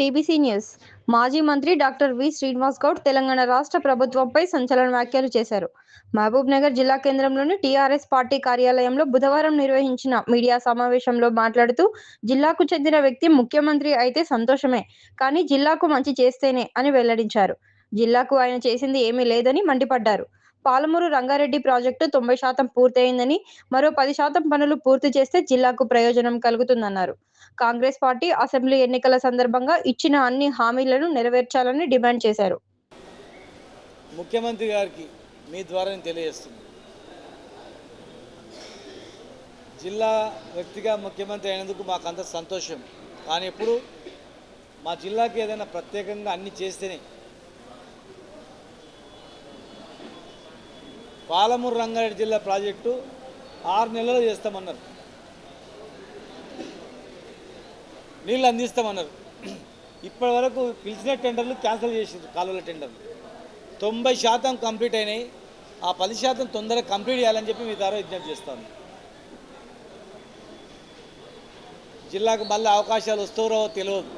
TBC news. మాజీ మంత్రి doctor V. Srinivas Goud Telangana రాష్ట్ర ప్రభుత్వంపై సంచలన వ్యాఖ్యలు చేశారు. మహబూబ్నగర్ జిల్లా కేంద్రంలోని టీఆర్ఎస్ పార్టీ కార్యాలయంలో బుధవారం నిర్వహించిన మీడియా సమావేశంలో మాట్లాడుతూ, జిల్లాకు చెందిన వ్యక్తి ముఖ్యమంత్రి అయితే సంతోషమే, కానీ జిల్లాకు మంచి చేస్తేనే అని వెల్లడించారు. జిల్లాకు ఆయన చేసింది ఏమీ లేదని మండిపడ్డారు. పాలమూరు రంగారెడ్డి ప్రాజెక్టు 90% పూర్తయిందని, మరో 10% పనులు పూర్తి చేస్తే జిల్లాకు ప్రయోజనం కలుగుతుందన్నారు. కాంగ్రెస్ పార్టీ అసెంబ్లీ ఎన్నికల సందర్భంగా ఇచ్చిన అన్ని హామీలను నెరవేర్చాలని డిమాండ్ చేశారు. ముఖ్యమంత్రి గారికి మీ ద్వారా తెలియజేస్తుంది, జిల్లా వ్యక్తిగా ముఖ్యమంత్రి అయినందుకు మాకు అంత సంతోషం. కానీ ఎప్పుడు మా జిల్లాకి ఏదైనా ప్రత్యేకంగా అన్ని చేస్తేనే. పాలమూరు రంగారెడ్డి జిల్లా ప్రాజెక్టు 6 నెలలు చేస్తామన్నారు, నీళ్ళు అందిస్తామన్నారు. ఇప్పటి వరకు పిలిచిన టెండర్లు క్యాన్సిల్ చేసింది. కాలువల టెండర్లు 90% కంప్లీట్ అయినాయి. ఆ 10% తొందరగా కంప్లీట్ చేయాలని చెప్పి మీ ద్వారా విజ్ఞప్తి చేస్తాను. జిల్లాకు మళ్ళీ అవకాశాలు వస్తారో తెలియదు.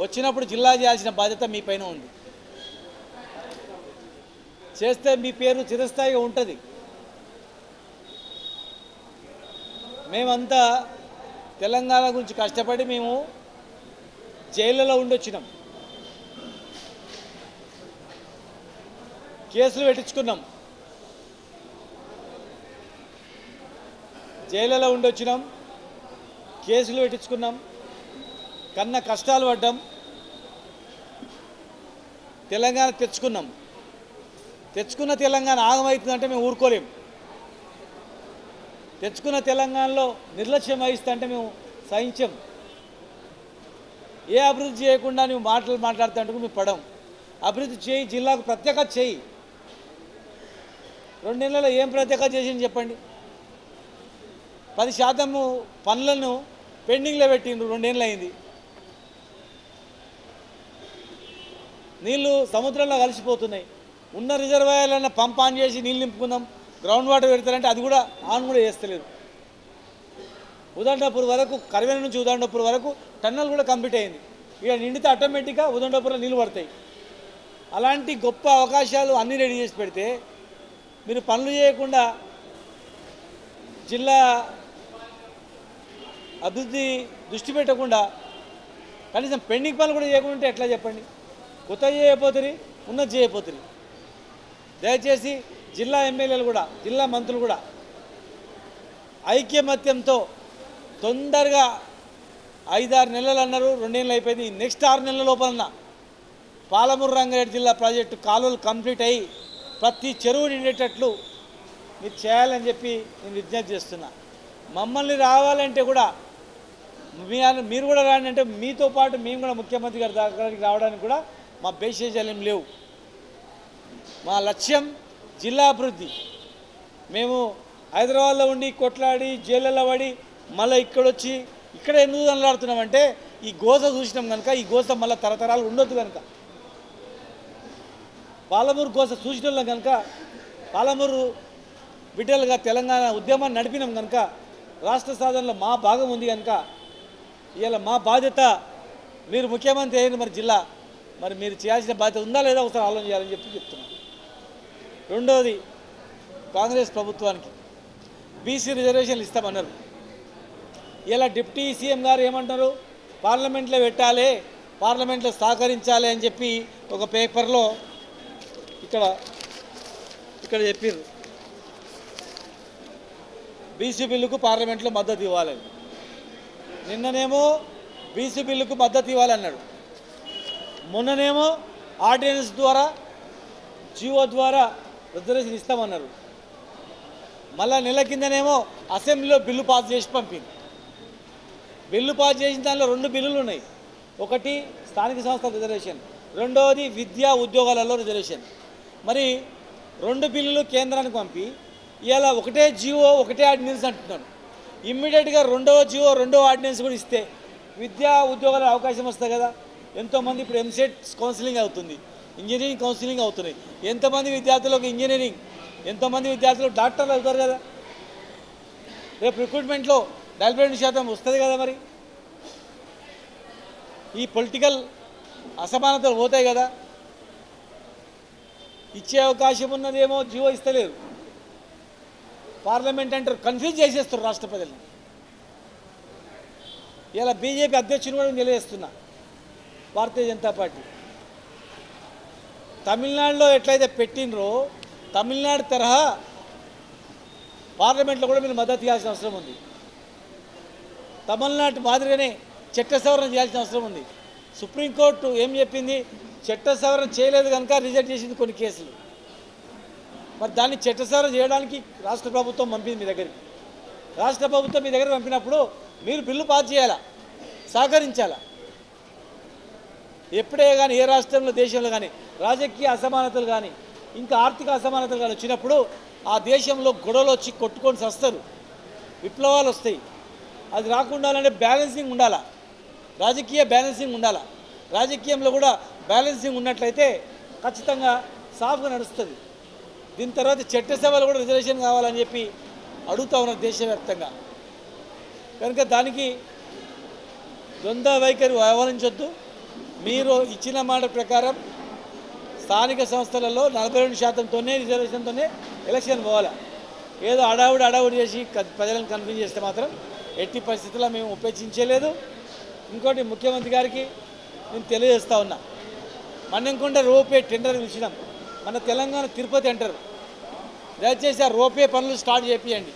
వచ్చినప్పుడు జిల్లా చేయాల్సిన బాధ్యత మీ పైన ఉంది. చేస్తే మీ పేరు చిరస్థాయిగా ఉంటుంది. మేమంతా తెలంగాణ గురించి కష్టపడి మేము జైళ్ళలో ఉండొచ్చినాం, కేసులు పెట్టించుకున్నాం, జైళ్ళలో ఉండొచ్చినాం, కేసులు పెట్టించుకున్నాం, కన్న కష్టాలు పడ్డాం, తెలంగాణ తెచ్చుకున్నాం. తెచ్చుకున్న తెలంగాణ ఆగమవుతుందంటే మేము ఊరుకోలేం. తెచ్చుకున్న తెలంగాణలో నిర్లక్ష్యం వహిస్తుంటే మేము సహించాం. ఏ అభివృద్ధి చేయకుండా నువ్వు మాట్లాడుతుంటే మేము పడం. అభివృద్ధి చేయి, జిల్లాకు ప్రత్యేకత చేయి. 2 నెలల్లో ఏం ప్రత్యేకత చేసింది చెప్పండి. 10% పనులను పెండింగ్లో పెట్టిండ్రు. 2 ఏళ్ళు అయింది. నీళ్లు సముద్రంలో కలిసిపోతున్నాయి. ఉన్న రిజర్వాయర్లను పంప్ ఆన్ చేసి నీళ్ళు నింపుకుందాం, గ్రౌండ్ వాటర్ పెడతారంటే అది కూడా ఆన్ కూడా చేస్తలేదు. ఉదండపూర్ వరకు, కరివేన నుంచి ఉదండపూర్ వరకు టన్నల్ కూడా కంప్లీట్ అయింది. ఇక నిండితే ఆటోమేటిక్గా ఉదండపూర్లో నీళ్ళు పడతాయి. అలాంటి గొప్ప అవకాశాలు అన్నీ రెడీ చేసి పెడితే మీరు పనులు చేయకుండా జిల్లా అభివృద్ధి దృష్టి పెట్టకుండా కనీసం పెండింగ్ పనులు కూడా చేయకుండా ఎట్లా చెప్పండి. కొత్త చేయకపోతుంది, ఉన్నది చేయకపోతుంది. దయచేసి జిల్లా ఎమ్మెల్యేలు కూడా, జిల్లా మంత్రులు కూడా ఐక్యమత్యంతో తొందరగా 5-6 నెలలు అన్నారు, 2 ఏళ్ళు అయిపోయింది. నెక్స్ట్ 6 నెలల లోపలన పాలమూరు రంగారెడ్డి జిల్లా ప్రాజెక్టు కాలువలు కంప్లీట్ అయ్యి ప్రతి చెరువు నిండేటట్లు మీరు చేయాలని చెప్పి నేను విజ్ఞప్తి చేస్తున్నా. మమ్మల్ని రావాలంటే కూడా మీరు కూడా రాండి అంటే మీతో పాటు మేము కూడా ముఖ్యమంత్రి గారి దగ్గరికి రావడానికి కూడా మా బేషజాలు ఏం లేవు. మా లక్ష్యం జిల్లా అభివృద్ధి. మేము హైదరాబాద్లో ఉండి కొట్లాడి జైళ్ళలో పడి మళ్ళీ ఇక్కడొచ్చి ఇక్కడ ఎందుకు అనలాడుతున్నామంటే ఈ గోస చూసినాం కనుక, ఈ గోస మళ్ళీ తరతరాలు ఉండొద్దు కనుక, పాలమూరు గోస చూసినాం కనుక, పాలమూరు బిడ్డలుగా తెలంగాణ ఉద్యమాన్ని నడిపినాం కనుక, రాష్ట్ర సాధనలో మా భాగం ఉంది కనుక ఇవాళ మా బాధ్యత. మీరు ముఖ్యమంత్రి అయింది, మరి జిల్లా మరి మీరు చేయాల్సిన బాధ్యత ఉందా లేదా ఒకసారి ఆలోచన చేయాలని చెప్పి చెప్తున్నాం. రెండోది, కాంగ్రెస్ ప్రభుత్వానికి బీసీ రిజర్వేషన్లు ఇస్తామన్నారు. ఇలా డిప్యూటీ సీఎం గారు ఏమంటారు, పార్లమెంట్లో పెట్టాలి, పార్లమెంట్లో సహకరించాలి అని చెప్పి ఒక పేపర్లో ఇక్కడ చెప్పారు. బీసీ బిల్లుకు పార్లమెంట్లో మద్దతు ఇవ్వాలని. నిన్ననేమో బీసీ బిల్లుకు మద్దతు ఇవ్వాలన్నాడు, మొన్ననేమో ఆర్డినెన్స్ ద్వారా, జీవో ద్వారా రిజర్వేషన్ ఇస్తామన్నారు. మళ్ళా నెల కిందనేమో అసెంబ్లీలో బిల్లు పాస్ చేసి పంపింది. బిల్లు పాస్ చేసిన దానిలో 2 బిల్లులు ఉన్నాయి. ఒకటి స్థానిక సంస్థల రిజర్వేషన్, రెండవది విద్యా ఉద్యోగాలలో రిజర్వేషన్. మరి 2 బిల్లులు కేంద్రానికి పంపి ఇలా ఒకటే జీవో ఒకటే ఆర్డినెన్స్ అంటున్నాడు. ఇమ్మీడియట్గా 2వ జీవో 2వ ఆర్డినెన్స్ కూడా ఇస్తే విద్యా ఉద్యోగాల అవకాశం వస్తుంది కదా. ఎంతోమంది ఇప్పుడు ఎంసెట్ కౌన్సిలింగ్ అవుతుంది, ఇంజనీరింగ్ కౌన్సిలింగ్ అవుతున్నాయి. ఎంతమంది విద్యార్థులకు ఇంజనీరింగ్, ఎంతోమంది విద్యార్థులు డాక్టర్లు అవుతారు కదా. రేపు రిక్రూట్మెంట్లో 42% వస్తుంది కదా. మరి ఈ పొలిటికల్ అసమానతలు పోతాయి కదా. ఇచ్చే అవకాశం ఉన్నదేమో జీవో ఇస్తలేరు. పార్లమెంట్ అంటారు, కన్ఫ్యూజ్ చేసేస్తారు రాష్ట్ర ప్రజల్ని. ఇలా బీజేపీ అధ్యక్షుని కూడా నిలవేస్తున్నా, భారతీయ జనతా పార్టీ తమిళనాడులో ఎట్లయితే పెట్టినరో తమిళనాడు తరహా పార్లమెంట్లో కూడా మీరు మద్దతు ఇవ్వాల్సిన అవసరం ఉంది. తమిళనాడు మాదిరిగానే చట్ట సవరణ చేయాల్సిన అవసరం ఉంది. సుప్రీంకోర్టు ఏం చెప్పింది? చట్ట సవరణ చేయలేదు కనుక రిజెక్ట్ చేసింది కొన్ని కేసులు. మరి దాన్ని చట్ట సవరణ చేయడానికి రాష్ట్ర ప్రభుత్వం పంపింది మీ దగ్గరికి. రాష్ట్ర ప్రభుత్వం మీ దగ్గర పంపినప్పుడు మీరు బిల్లు పాస్ చేయాలా, సహకరించాలా. ఎప్పుడే కానీ ఏ రాష్ట్రంలో దేశంలో కానీ రాజకీయ అసమానతలు కానీ ఇంకా ఆర్థిక అసమానతలు కానీ వచ్చినప్పుడు ఆ దేశంలో గొడవలు వచ్చి కొట్టుకొని వస్తారు, విప్లవాలు వస్తాయి. అది రాకుండా బ్యాలెన్సింగ్ ఉండాలా, రాజకీయ బ్యాలెన్సింగ్ ఉండాలా. రాజకీయంలో కూడా బ్యాలెన్సింగ్ ఉన్నట్లయితే ఖచ్చితంగా సాఫ్గా నడుస్తుంది. దీని తర్వాత చట్టసభలో కూడా రిజర్వేషన్ కావాలని చెప్పి అడుగుతూ ఉన్నారు దేశవ్యాప్తంగా. కనుక దానికి ద్వంద్వ వైఖరి వ్యవహరించొద్దు. మీరు ఇచ్చిన మాట ప్రకారం స్థానిక సంస్థలలో 42%తోనే రిజర్వేషన్తోనే ఎలక్షన్ పోవాలి. ఏదో అడావుడి చేసి ప్రజలను కన్ఫ్యూజ్ చేస్తే మాత్రం ఎట్టి పరిస్థితుల్లో మేము ఉపేక్షించలేదు. ఇంకోటి ముఖ్యమంత్రి గారికి నేను తెలియజేస్తూ ఉన్నా, మన్నెంకొండ రోపే టెండర్ పిలిచినాం. మన తెలంగాణ తిరుపతి అంటారు, దయచేసి ఆ రోపే పనులు స్టార్ట్ చేపియండి.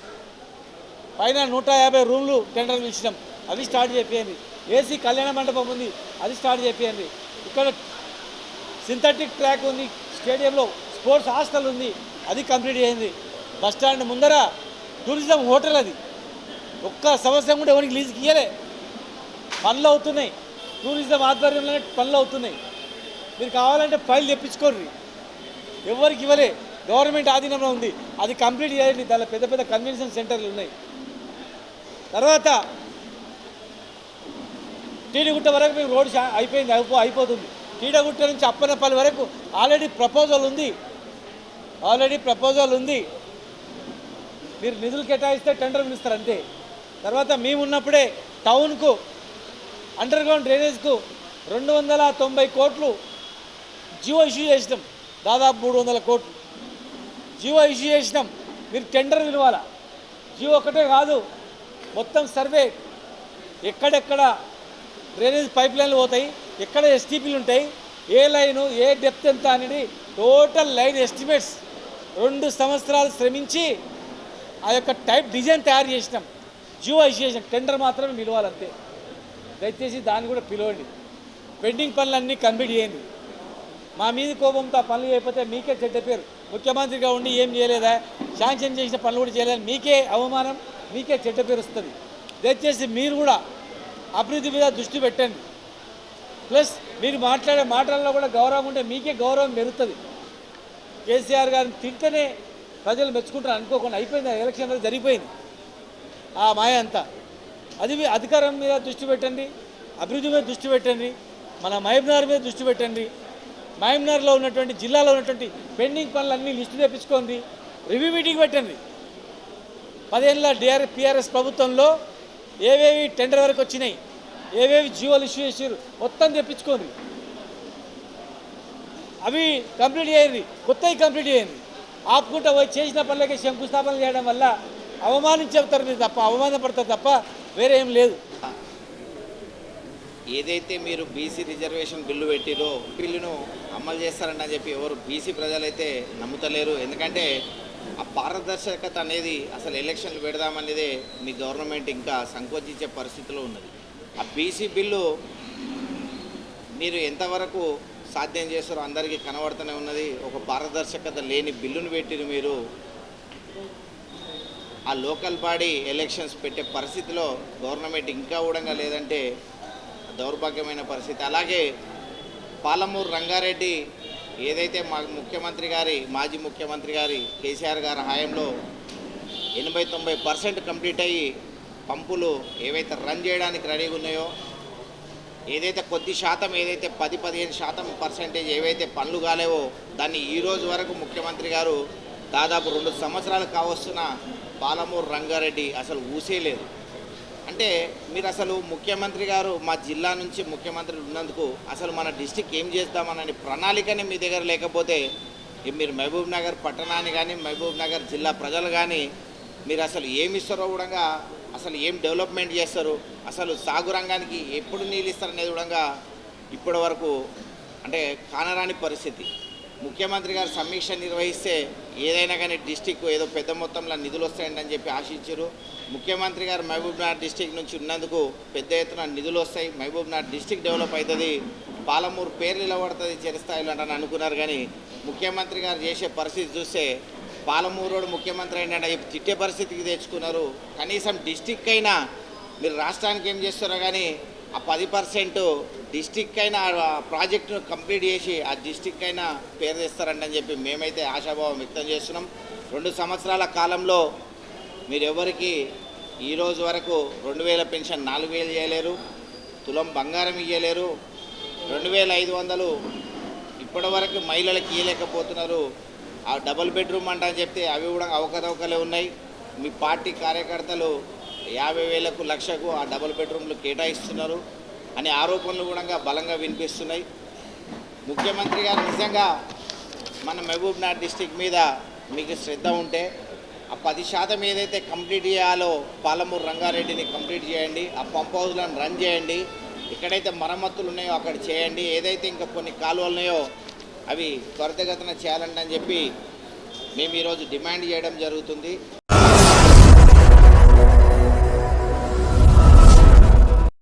పైన 150 రూమ్లు టెండర్ పిలిచినాం, అవి స్టార్ట్ చేపియండి. ఏసీ కళ్యాణ మండపం ఉంది, అది స్టార్ట్ చేపియండి. ఇక్కడ సింథటిక్ ట్రాక్ ఉంది, స్టేడియంలో స్పోర్ట్స్ హాస్టల్ ఉంది, అది కంప్లీట్ చేయండి. బస్టాండ్ ముందర టూరిజం హోటల్, అది ఒక్క సంవత్సరం కూడా ఎవరికి లీజుకి ఇయ్యలే. పనులు అవుతున్నాయి, టూరిజం ఆధ్వర్యంలోనే పనులు అవుతున్నాయి. మీరు కావాలంటే ఫైల్ తెప్పించుకోర్రి, ఎవరికి ఇవ్వలే, గవర్నమెంట్ ఆధీనంలో ఉంది, అది కంప్లీట్ చేయండి. దానిలో పెద్ద పెద్ద కన్వెన్షన్ సెంటర్లు ఉన్నాయి. తర్వాత టీడీగుట్ట వరకు మేము రోడ్ అయిపోయింది, అయిపోతుంది. టీడగుట్ట నుంచి అప్పనపల్లి వరకు ఆల్రెడీ ప్రపోజల్ ఉంది. మీరు నిధులు కేటాయిస్తే టెండర్ పిలుస్తారు అంతే. తర్వాత మేము ఉన్నప్పుడే టౌన్కు అండర్గ్రౌండ్ డ్రైనేజ్కు 290 కోట్లు జియో ఇష్యూ చేసినాం. దాదాపు 300 కోట్లు జియో ఇష్యూ చేసినాం. మీరు టెండర్ పిలవాలా. జియో ఒకటే కాదు, మొత్తం సర్వే, ఎక్కడెక్కడ డ్రైనేజ్ పైప్ లైన్లు పోతాయి, ఎక్కడ ఎస్టీపీలు ఉంటాయి, ఏ లైను ఏ డెప్త్ ఎంత అనేది టోటల్ లైన్ ఎస్టిమేట్స్ 2 సంవత్సరాలు శ్రమించి ఆ యొక్క టైప్ డిజైన్ తయారు చేసినాం. జియో ఇష్యూ చేసినాం. టెండర్ మాత్రమే పిలవాలంతే. దయచేసి దాన్ని కూడా పిలవండి. పెండింగ్ పనులన్నీ కంప్లీట్ చేయండి. మా మీద కోపంతో ఆ పనులు చేయకపోతే మీకే చెడ్డ పేరు. ముఖ్యమంత్రిగా ఉండి ఏం చేయలేదా, శాంక్షన్ చేసిన పనులు కూడా చేయలేదని మీకే అవమానం, మీకే చెడ్డ పేరు వస్తుంది. దయచేసి మీరు కూడా అభివృద్ధి మీద దృష్టి పెట్టండి. ప్లస్ మీరు మాట్లాడే మాటల్లో కూడా గౌరవం ఉంటే మీకే గౌరవం పెరుగుతుంది. కేసీఆర్ గారిని తింటేనే ప్రజలు మెచ్చుకుంటారు అనుకోకుండా అయిపోయింది. ఎలక్షన్ అనేది జరిగిపోయింది, ఆ మాయ అంతా. అది అధికారం మీద దృష్టి పెట్టండి, అభివృద్ధి మీద దృష్టి పెట్టండి, మన మహబూబ్నగర్ మీద దృష్టి పెట్టండి. మహబూబ్నగర్లో ఉన్నటువంటి జిల్లాలో ఉన్నటువంటి పెండింగ్ పనులన్నీ లిస్టు తెప్పించుకోండి, రివ్యూ మీటింగ్ పెట్టండి. 10 ఏళ్ళ PRS ప్రభుత్వంలో ఏవేవి టెండర్ వరకు వచ్చినాయి, ఏవేవి జియోలు ఇష్యూ చేసారు మొత్తం తెప్పించుకోండి. అవి కంప్లీట్ చేయండి, కొత్తవి కంప్లీట్ చేయండి. ఆపుకుంటా పోయి చేసిన పనులకే శంకుస్థాపన చేయడం వల్ల అవమానించేస్తారు మీరు తప్ప, అవమానపడతారు తప్ప వేరే ఏం లేదు. ఏదైతే మీరు బీసీ రిజర్వేషన్ బిల్లు పెట్టిరో బిల్లును అమలు చేస్తారని చెప్పి ఎవరు బీసీ ప్రజలైతే నమ్ముతలేరు. ఎందుకంటే ఆ పారదర్శకత అనేది, అసలు ఎలక్షన్లు పెడదామనేదే మీ గవర్నమెంట్ ఇంకా సంకోచించే పరిస్థితిలో ఉన్నది. ఆ బీసీ బిల్లు మీరు ఎంతవరకు సాధ్యం చేస్తారో అందరికీ కనబడుతూనే ఉన్నది. ఒక పారదర్శకత లేని బిల్లును పెట్టిరు మీరు. ఆ లోకల్ బాడీ ఎలక్షన్స్ పెట్టే పరిస్థితిలో గవర్నమెంట్ ఇంకా కూడా లేదంటే దౌర్భాగ్యమైన పరిస్థితి. అలాగే పాలమూరు రంగారెడ్డి ఏదైతే మాజీ ముఖ్యమంత్రి గారి కేసీఆర్ గారి హయాంలో 80-90% కంప్లీట్ అయ్యి పంపులు ఏవైతే రన్ చేయడానికి రెడీగా ఉన్నాయో, ఏదైతే కొద్ది శాతం, ఏదైతే 10-15% ఏవైతే పనులు కాలేవో దాన్ని ఈరోజు వరకు ముఖ్యమంత్రి గారు దాదాపు 2 సంవత్సరాలు కావస్తున్న పాలమూరు రంగారెడ్డి అసలు ఊసేయలేదు. అంటే మీరు అసలు ముఖ్యమంత్రి గారు మా జిల్లా నుంచి ముఖ్యమంత్రి ఉన్నందుకు అసలు మన డిస్టిక్ ఏం చేద్దామనే ప్రణాళికనే మీ దగ్గర లేకపోతే మీరు మహబూబ్ నగర్ పట్టణాన్ని కానీ మహబూబ్ నగర్ జిల్లా ప్రజలు కానీ మీరు అసలు ఏమి ఇస్తారో కూడా అసలు ఏం డెవలప్మెంట్ చేస్తారు, అసలు సాగు రంగానికి ఎప్పుడు నీళ్ళు ఇస్తారనేది కూడా ఇప్పటి వరకు అంటే కానరాని పరిస్థితి. ముఖ్యమంత్రి గారు సమీక్ష నిర్వహిస్తే ఏదైనా కానీ డిస్టిక్ ఏదో పెద్ద మొత్తంలో నిధులు వస్తాయని చెప్పి ఆశించారు. ముఖ్యమంత్రి గారు మహబూబ్ నగర్ డిస్టిక్ నుంచి ఉన్నందుకు పెద్ద ఎత్తున నిధులు వస్తాయి, మహబూబ్ నగర్ డిస్టిక్ డెవలప్ అవుతుంది, పాలమూరు పేరు నిలబడుతుంది చిరస్థాయిలో అని అనుకున్నారు. కానీ ముఖ్యమంత్రి గారు చేసే పరిస్థితి చూస్తే పాలమూరోడు ముఖ్యమంత్రి అయినా చెప్పి తిట్టే పరిస్థితికి తెచ్చుకున్నారు. కనీసం డిస్టిక్ అయినా మీరు రాష్ట్రానికి ఏం చేస్తారో కానీ ఆ 10% డిస్టిక్ అయినా ప్రాజెక్టును కంప్లీట్ చేసి ఆ డిస్టిక్ అయినా పేరు తెస్తారండి అని చెప్పి మేమైతే ఆశాభావం వ్యక్తం చేస్తున్నాం. 2 సంవత్సరాల కాలంలో మీరు ఎవరికి ఈరోజు వరకు 2000 పెన్షన్ 4000 చేయలేరు, తులం బంగారం ఇవ్వలేరు, 2500 ఇప్పటి వరకు మహిళలకు ఇవ్వలేకపోతున్నారు. ఆ డబుల్ బెడ్రూమ్ అంట అని చెప్తే అవి కూడా అవకతవకలే ఉన్నాయి. మీ పార్టీ కార్యకర్తలు 50,000కు 1,00,000కు ఆ డబుల్ బెడ్రూమ్లు కేటాయిస్తున్నారు అనే ఆరోపణలు కూడా బలంగా వినిపిస్తున్నాయి. ముఖ్యమంత్రి గారు నిజంగా మన మహబూబ్ నగర్ డిస్టిక్ మీద మీకు శ్రద్ధ ఉంటే ఆ 10% ఏదైతే కంప్లీట్ చేయాలో పాలమూరు రంగారెడ్డిని కంప్లీట్ చేయండి, ఆ పంప్ హౌస్లను రన్ చేయండి, ఎక్కడైతే మరమ్మతులు ఉన్నాయో అక్కడ చేయండి, ఏదైతే ఇంకా కొన్ని కాలువలు ఉన్నాయో అవి త్వరితగతిన చేయాలండి అని చెప్పి మేము ఈరోజు డిమాండ్ చేయడం జరుగుతుంది.